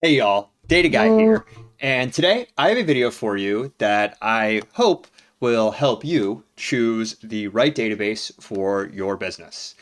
Hey y'all, Data Guy here, and today I have a video for you that I hope will help you choose the right database for your business.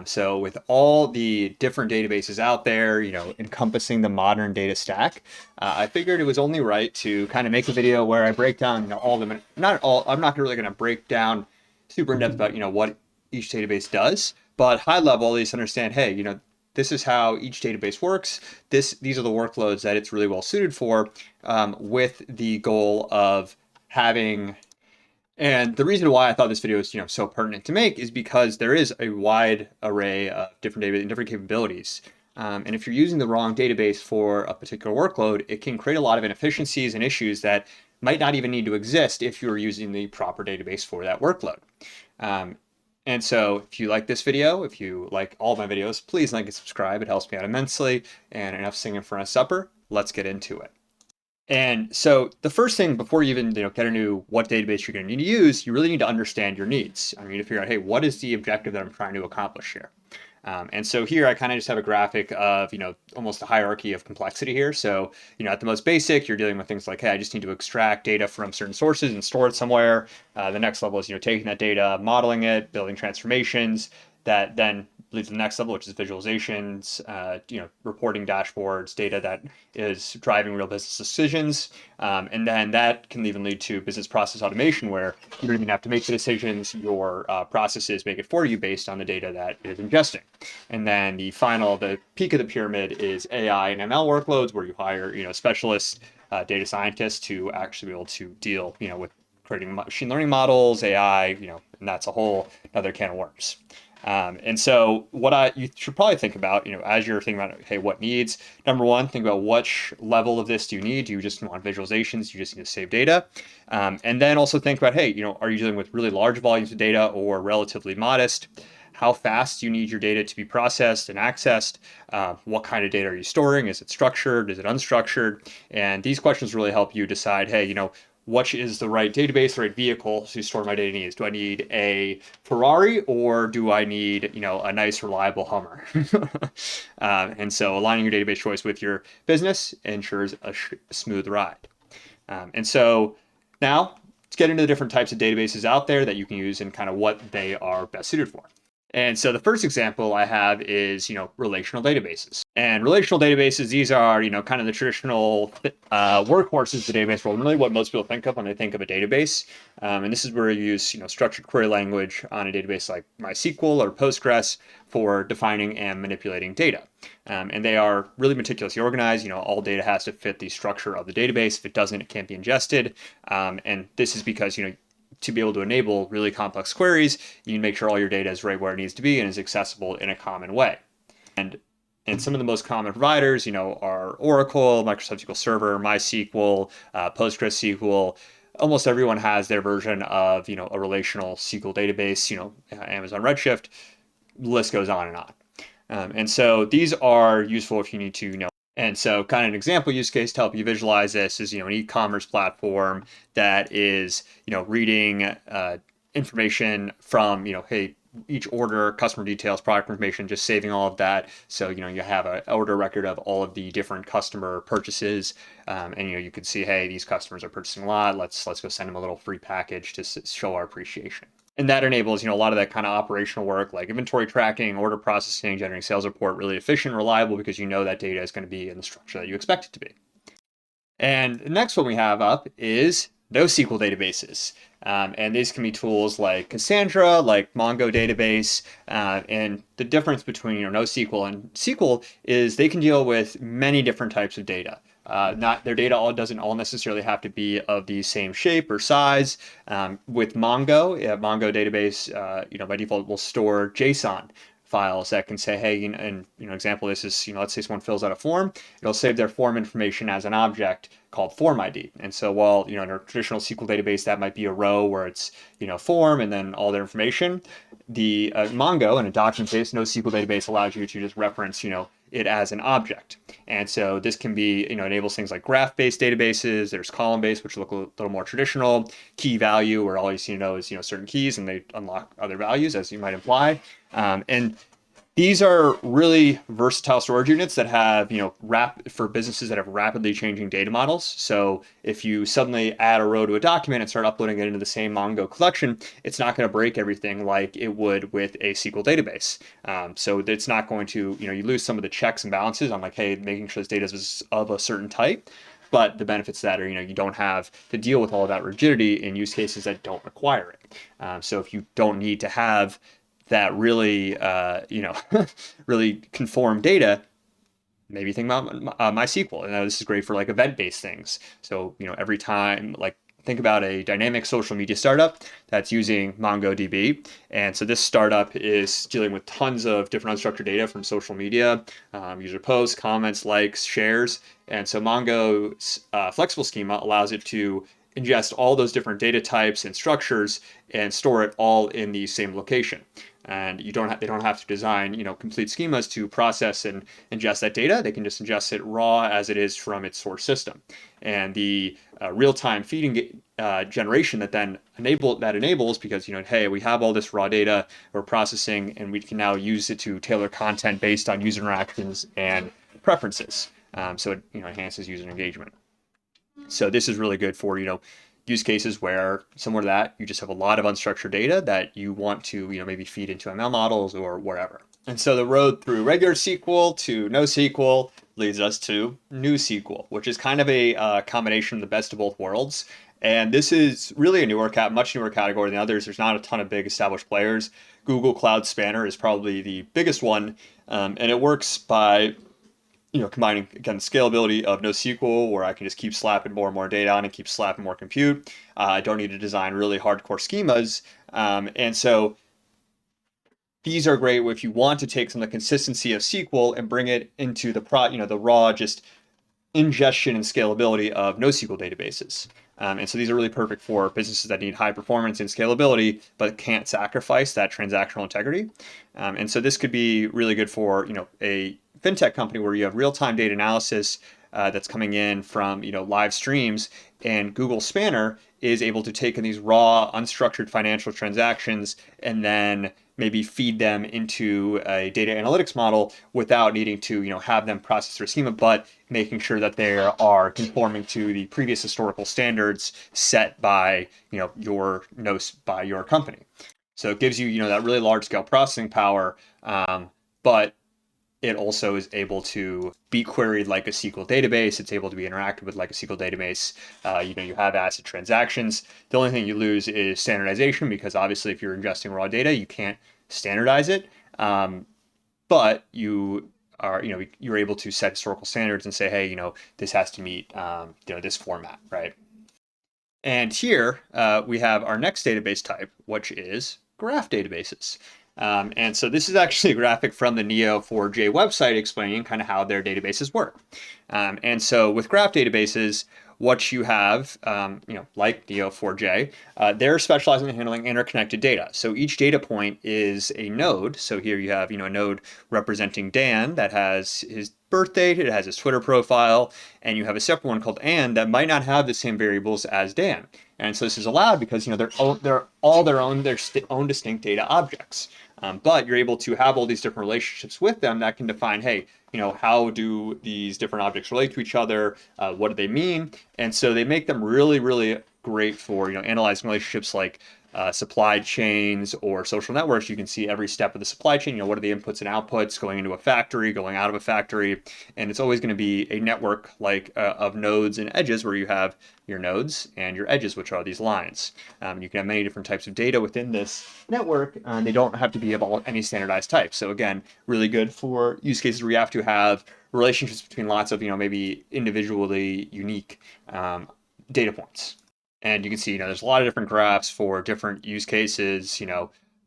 So with all the different databases out there, encompassing the modern data stack, I figured it was only right to kind of make a video where I break down, all of them. Not all, I'm not really going to break down super in depth about, what each database does, but high level, at least understand, hey, this is how each database works. These are the workloads that it's really well suited for, with the goal of having. And the reason why I thought this video is so pertinent to make is because there is a wide array of different data and different capabilities. And if you're using the wrong database for a particular workload, it can create a lot of inefficiencies and issues that might not even need to exist if you're using the proper database for that workload. Um, and so if you like this video, if you like all my videos, please like and subscribe. It helps me out immensely. And enough singing for a supper. Let's get into it. And so the first thing before you even get into what database you're going to need to use, you really need to understand your needs. I mean, to figure out, hey, what is the objective that I'm trying to accomplish here? And so here I kind of just have a graphic of, almost a hierarchy of complexity here. So, at the most basic, you're dealing with things like, hey, I just need to extract data from certain sources and store it somewhere. The next level is, taking that data, modeling it, building transformations that then leads to the next level, which is visualizations, reporting dashboards, data that is driving real business decisions. And then that can even lead to business process automation, where you don't even have to make the decisions. Your processes make it for you based on the data that it is ingesting. And then the peak of the pyramid is AI and ML workloads, where you hire, specialists, data scientists to actually be able to deal, with creating machine learning models, AI, and that's a whole other can of worms. And so you should probably think about, as you're thinking about, hey, what needs, number one, think about which level of this do you need? Do you just want visualizations? Do you just need to save data? And then also think about, hey, are you dealing with really large volumes of data or relatively modest? How fast do you need your data to be processed and accessed? What kind of data are you storing? Is it structured? Is it unstructured? And these questions really help you decide, hey, which is the right database, the right vehicle to store my data needs. Do I need a Ferrari or do I need, a nice, reliable Hummer? And so aligning your database choice with your business ensures a smooth ride. And so now let's get into the different types of databases out there that you can use and kind of what they are best suited for. And so the first example I have is, relational databases. And relational databases, these are, kind of the traditional workhorses of the database world, really what most people think of when they think of a database. And this is where you use, structured query language on a database like MySQL or Postgres for defining and manipulating data. And they are really meticulously organized. All data has to fit the structure of the database. If it doesn't, it can't be ingested. And this is because, to be able to enable really complex queries, you need to make sure all your data is right where it needs to be and is accessible in a common way. And some of the most common providers, are Oracle, Microsoft SQL Server, MySQL, PostgreSQL. Almost everyone has their version of, a relational SQL database, Amazon Redshift, list goes on and on. And so these are useful if you need to, and so kind of an example use case to help you visualize this is, an e-commerce platform that is, reading information from, hey, each order, customer details, product information, just saving all of that. So, you have an order record of all of the different customer purchases. And, you can see, hey, these customers are purchasing a lot. Let's go send them a little free package to show our appreciation. And that enables, a lot of that kind of operational work like inventory tracking, order processing, generating sales report, really efficient, reliable, because that data is going to be in the structure that you expect it to be. And the next one we have up is NoSQL databases. And these can be tools like Cassandra, like Mongo database. And the difference between NoSQL and SQL is they can deal with many different types of data. Not their data doesn't all necessarily have to be of the same shape or size. With Mongo, Mongo database, by default will store JSON files that can say, hey, and example of this is, let's say someone fills out a form, it'll save their form information as an object called form ID. And so while, in a traditional SQL database, that might be a row where it's, form and then all their information, the Mongo and a document-based NoSQL database allows you to just reference, it as an object. And so this can be, enables things like graph-based databases. There's column-based, which look a little more traditional. Key value, where all you see is, certain keys and they unlock other values, as you might imply. And These are really versatile storage units that have, for businesses that have rapidly changing data models. So if you suddenly add a row to a document and start uploading it into the same Mongo collection, it's not going to break everything like it would with a SQL database. So it's not going to, you lose some of the checks and balances on like, hey, making sure this data is of a certain type. But the benefits of that are, you don't have to deal with all of that rigidity in use cases that don't require it. So if you don't need to have that really, really conform data, maybe think about MySQL. And this is great for like event-based things. So, every time, like think about a dynamic social media startup that's using MongoDB. And so this startup is dealing with tons of different unstructured data from social media, user posts, comments, likes, shares. And so Mongo's flexible schema allows it to ingest all those different data types and structures and store it all in the same location. And they don't have to design, complete schemas to process and ingest that data. They can just ingest it raw as it is from its source system. And the real-time feeding generation that then enables because, hey, we have all this raw data we're processing, and we can now use it to tailor content based on user interactions and preferences. So it enhances user engagement. So this is really good for, use cases where similar to that, you just have a lot of unstructured data that you want to, maybe feed into ML models or wherever. And so the road through regular SQL to NoSQL leads us to NewSQL, which is kind of a combination of the best of both worlds. And this is really a much newer category than others. There's not a ton of big established players. Google Cloud Spanner is probably the biggest one, and it works by combining, again, the scalability of NoSQL, where I can just keep slapping more and more data on and keep slapping more compute. I don't need to design really hardcore schemas. And so these are great if you want to take some of the consistency of SQL and bring it into the raw just ingestion and scalability of NoSQL databases. And so these are really perfect for businesses that need high performance and scalability, but can't sacrifice that transactional integrity. And so this could be really good for, a fintech company where you have real-time data analysis that's coming in from, live streams, and Google Spanner is able to take in these raw, unstructured financial transactions and then maybe feed them into a data analytics model without needing to, have them process their schema, but making sure that they are conforming to the previous historical standards set by, by your company. So it gives you, that really large scale processing power, but it also is able to be queried like a SQL database. It's able to be interacted with like a SQL database. You have ACID transactions. The only thing you lose is standardization, because obviously if you're ingesting raw data, you can't standardize it. But you're able to set historical standards and say, hey, this has to meet, this format, right? And here we have our next database type, which is graph databases. And so this is actually a graphic from the Neo4j website explaining kind of how their databases work. And so with graph databases, what you have, like Neo4j, they're specializing in handling interconnected data. So each data point is a node. So here you have, a node representing Dan that has his birth date, it has his Twitter profile, and you have a separate one called Ann that might not have the same variables as Dan. And so this is allowed because they're all their own distinct data objects. But you're able to have all these different relationships with them that can define, hey, how do these different objects relate to each other? What do they mean? And so they make them really, really great for analyzing relationships like supply chains or social networks. You can see every step of the supply chain. What are the inputs and outputs going into a factory, going out of a factory, and it's always going to be a network like of nodes and edges, where you have your nodes and your edges, which are these lines. You can have many different types of data within this network, and they don't have to be of any standardized type. So again, really good for use cases where you have to have relationships between lots of maybe individually unique data points. And you can see, there's a lot of different graphs for different use cases,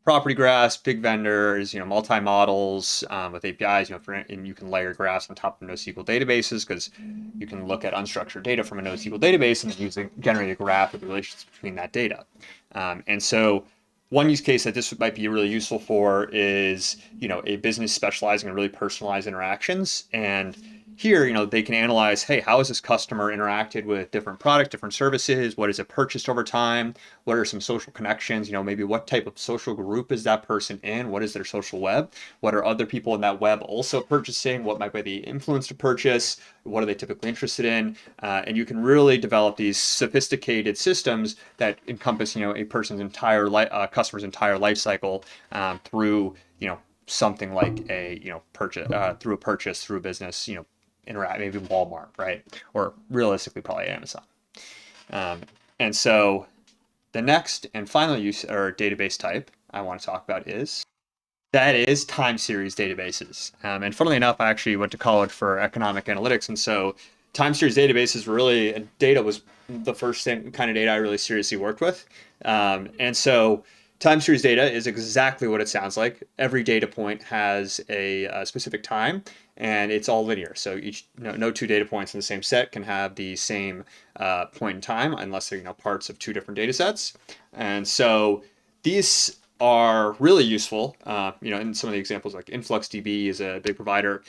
property graphs, big vendors, multi-models with APIs, and you can layer graphs on top of NoSQL databases, because you can look at unstructured data from a NoSQL database and then generate a graph with the relations between that data. And so one use case that this might be really useful for is, a business specializing in really personalized interactions. And here, they can analyze, hey, how has this customer interacted with different products, different services? What has it purchased over time? What are some social connections? Maybe what type of social group is that person in? What is their social web? What are other people in that web also purchasing? What might be the influence to purchase? What are they typically interested in? And you can really develop these sophisticated systems that encompass, a person's entire customer's entire life cycle through, something like a purchase through a business, interact, maybe Walmart, right? Or realistically, probably Amazon. Um, and so the next and final use or database type I want to talk about is time series databases. And funnily enough, I actually went to college for economic analytics, and so time series databases really data was the first kind of data I really seriously worked with. And so time series data is exactly what it sounds like. Every data point has a specific time, and it's all linear. So no two data points in the same set can have the same point in time unless they're parts of two different data sets. And so these are really useful. In some of the examples, like InfluxDB is a big provider.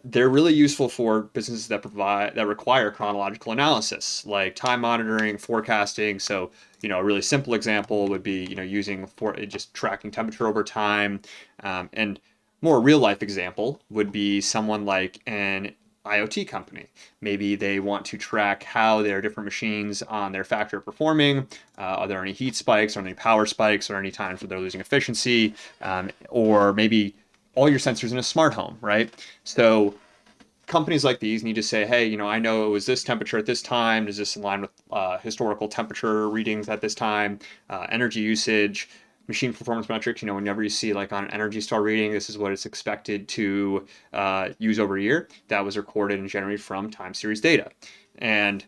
They're really useful for businesses that require chronological analysis, like time monitoring, forecasting. So, a really simple example would be, using for just tracking temperature over time, and more real life example would be someone like an IoT company. Maybe they want to track how their different machines on their factory are performing. Are there any heat spikes, or any power spikes, or any times where they're losing efficiency? Or maybe all your sensors in a smart home, right? So companies like these need to say, hey, I know it was this temperature at this time. Does this align with historical temperature readings at this time? Energy usage, machine performance metrics. Whenever you see like on an Energy Star reading, this is what it's expected to use over a year. That was recorded and generated from time series data. And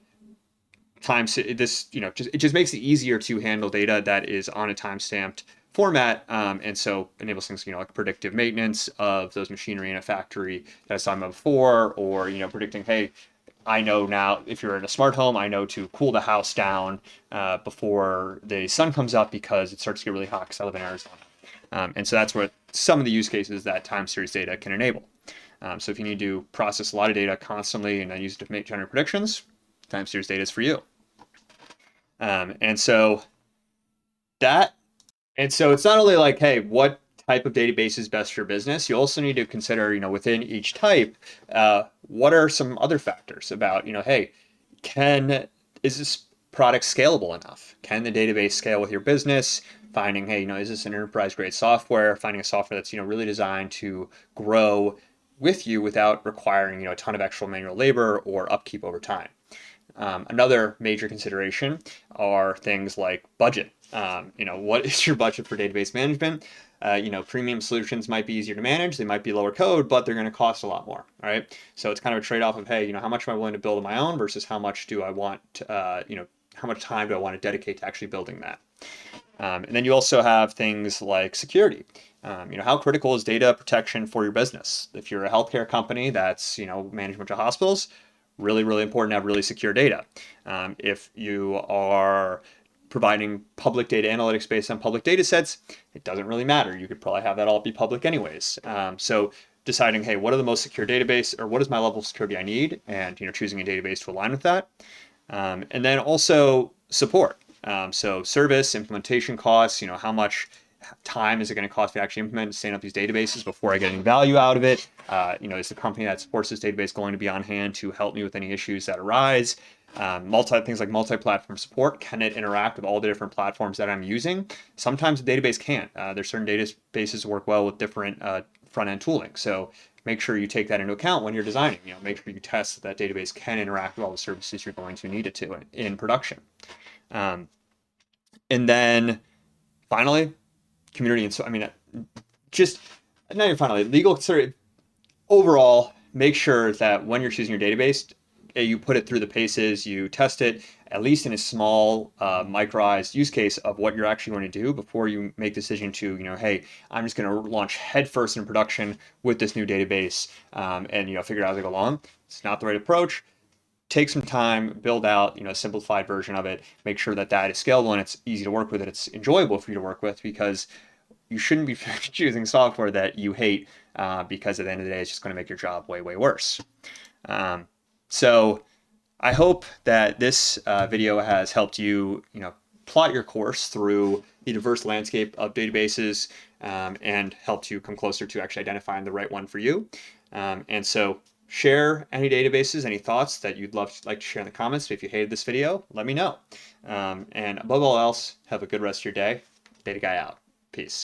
it just makes it easier to handle data that is on a time stamped format, and so enables things like predictive maintenance of those machinery in a factory that I was talking about before, or predicting, hey, I know now if you're in a smart home, I know to cool the house down before the sun comes up because it starts to get really hot because I live in Arizona. And so that's what some of the use cases that time series data can enable. So if you need to process a lot of data constantly and then use it to generate predictions, time series data is for you. And so that, and so it's not only like, hey, what type of database is best for your business? You also need to consider, within each type, what are some other factors about, hey, is this product scalable enough? Can the database scale with your business? Finding, hey, is this an enterprise grade software? Finding a software that's, really designed to grow with you without requiring, a ton of extra manual labor or upkeep over time. Another major consideration are things like budget. What is your budget for database management? Premium solutions might be easier to manage. They might be lower code, but they're going to cost a lot more. Right. So it's kind of a trade-off of, hey, how much am I willing to build on my own versus how much do I want, how much time do I want to dedicate to actually building that? And then you also have things like security. How critical is data protection for your business? If you're a healthcare company that's, managing a bunch of hospitals, really, really important to have really secure data. If you are providing public data analytics based on public data sets, it doesn't really matter. You could probably have that all be public anyways. So deciding, hey, what are the most secure database, or what is my level of security I need, and choosing a database to align with that. And then also support. So service, implementation costs, how much time is it going to cost me to actually implement and stand up these databases before I get any value out of it? Is the company that supports this database going to be on hand to help me with any issues that arise? Things like multi-platform support. Can it interact with all the different platforms that I'm using? Sometimes the database can't. There's certain databases that work well with different front-end tooling. So make sure you take that into account when you're designing. Make sure you test that database can interact with all the services you're going to need it to in production. And then finally, community. And so, just not even finally, legal consider overall, make sure that when you're choosing your database, you put it through the paces, you test it, at least in a small microized use case of what you're actually going to do before you make the decision to, hey, I'm just going to launch headfirst in production with this new database and, figure it out as I go along. It's not the right approach. Take some time, build out, a simplified version of it, make sure that that is scalable and it's easy to work with, and it's enjoyable for you to work with, because you shouldn't be choosing software that you hate because at the end of the day, it's just going to make your job way, way worse. So I hope that this video has helped you, plot your course through the diverse landscape of databases and helped you come closer to actually identifying the right one for you. And so share any databases, any thoughts that you'd like to share in the comments. If you hated this video, let me know. And above all else, have a good rest of your day. Data Guy out. Peace.